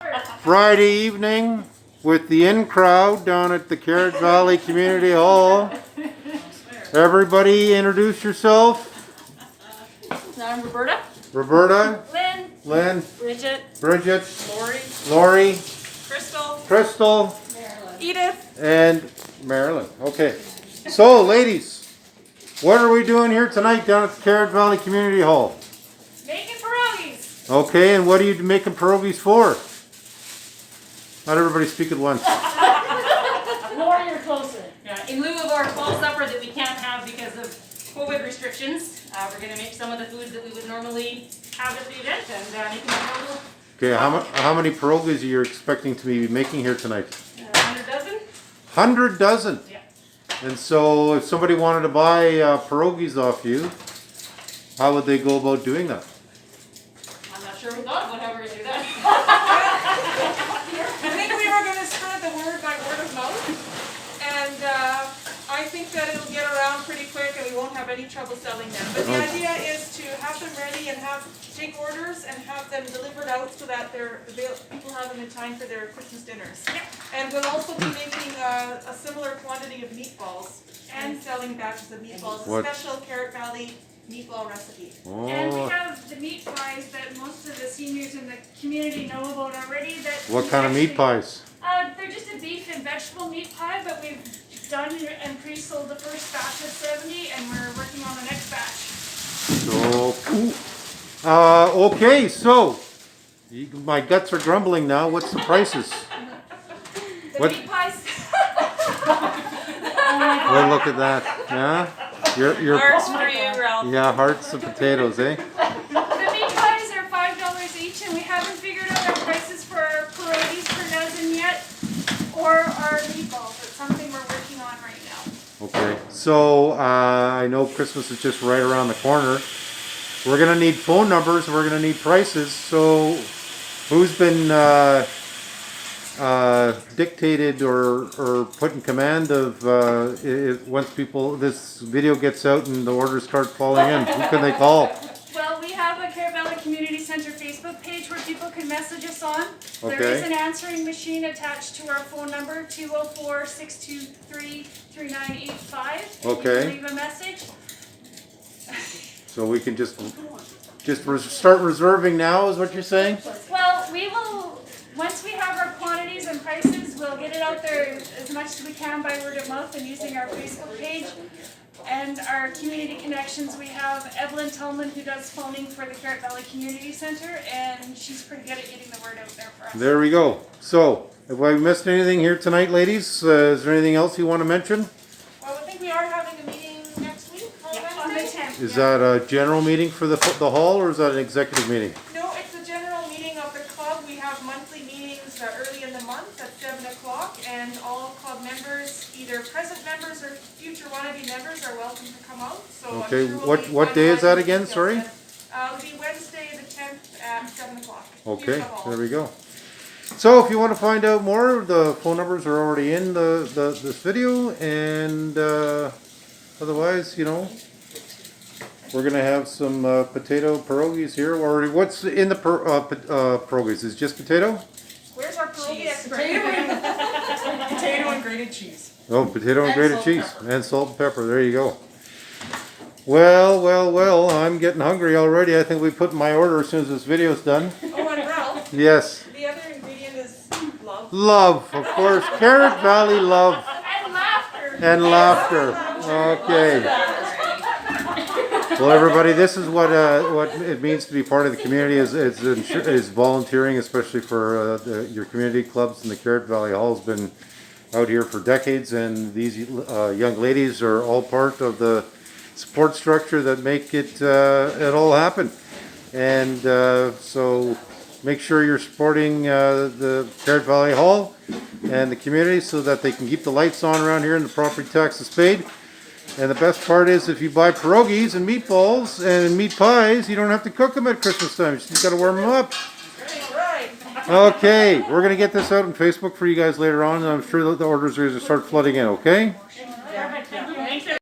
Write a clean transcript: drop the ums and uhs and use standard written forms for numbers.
Friday evening with the in crowd down at the Carrot Valley Community Hall. Everybody introduce yourself. I'm Roberta. Roberta. Lynn. Lynn. Bridget. Bridget. Lori. Lori. Crystal. Crystal. Marilyn. Edith. And Marilyn. Okay. So ladies, what are we doing here tonight down at the Carrot Valley Community Hall? Making pierogies. Okay, and what are you making pierogies for? Not everybody speak at once. Lori, you're closer. Yeah, in lieu of our fall supper that we can't have because of COVID restrictions, we're going to make some of the foods that we would normally have at the event and make them available. Okay, how many pierogies are you expecting to be making here tonight? 100 dozen. 100 dozen? Yeah. And so if somebody wanted to buy pierogies off you, how would they go about doing that? I'm not sure we thought about how we're going to do that. I think we were going to spread the word by word of mouth, and I think that it'll get around pretty quick and we won't have any trouble selling them. But the idea is to have them ready and take orders and have them delivered out so that people have them in time for their Christmas dinners. And we'll also be making a similar quantity of meatballs and selling batches of meatballs, a special Carrot Valley meatball recipe. Oh. And we have the meat pies that most of the seniors in the community know about already. What kind of meat pies? They're just a beef and vegetable meat pie, but we've done and pre-sold the first batch of 70 and we're working on the next batch. So, okay, so my guts are grumbling now. What's the prices? The meat pies. Well, look at that. Yeah? Hearts for you, Ralph. Yeah, hearts of potatoes, eh? The meat pies are $5 each, and we haven't figured out our prices for our pierogies per dozen yet, or our meatballs. It's something we're working on right now. Okay, so I know Christmas is just right around the corner. We're going to need phone numbers, we're going to need prices, so who's been dictated or put in command of once this video gets out and the orders start falling in? Who can they call? Well, we have a Carrot Valley Community Center Facebook page where people can message us on. Okay. There is an answering machine attached to our phone number, 204-623-3985. Okay. You can leave a message. So we can just start reserving now, is what you're saying? Well, we will, once we have our quantities and prices, we'll get it out there as much as we can by word of mouth and using our Facebook page. And our community connections, we have Evelyn Tillman who does phoning for the Carrot Valley Community Center, and she's pretty good at getting the word out there for us. There we go. So, have I missed anything here tonight, ladies? Is there anything else you want to mention? Well, I think we are having a meeting next week on On the Wednesday. 10th. Is that a general meeting for the hall, or is that an executive meeting? No, it's a general meeting of the club. We have monthly meetings early in the month at 7 o'clock, and all club members, either present members or future wannabe members, are welcome to come out. So Okay, I'm sure we'll be what day is that finalizing again? details Sorry? then. It'll be Wednesday the 10th at 7 o'clock. Okay, there we go. So if you want to find out more, the phone numbers are already in this video, and otherwise, you know, we're going to have some potato pierogies here. Or what's in the pierogies? Is it just potato? Where's our pierogi expert? Potato and grated cheese. Oh, potato and grated salt and cheese. And salt and pepper. There you go. Well, I'm getting hungry already. I think we put in my order as soon as this video's done. Oh, and Ralph, Yes. the other ingredient is love. Love, of course. Carrot Valley love. And laughter. And laughter. Okay. Well, everybody, this is what it means to be part of the community. Is volunteering, especially for your community clubs. And the Carrot Valley Hall has been out here for decades, and these young ladies are all part of the support structure that make it all happen. And so make sure you're supporting the Carrot Valley Hall and the community so that they can keep the lights on around here and the property taxes paid. And the best part is if you buy pierogies and meatballs and meat pies, you don't have to cook them at Christmas time. You just got to warm them up. Right. Okay, we're going to get this out on Facebook for you guys later on, and I'm sure that the orders are going to start flooding in, okay?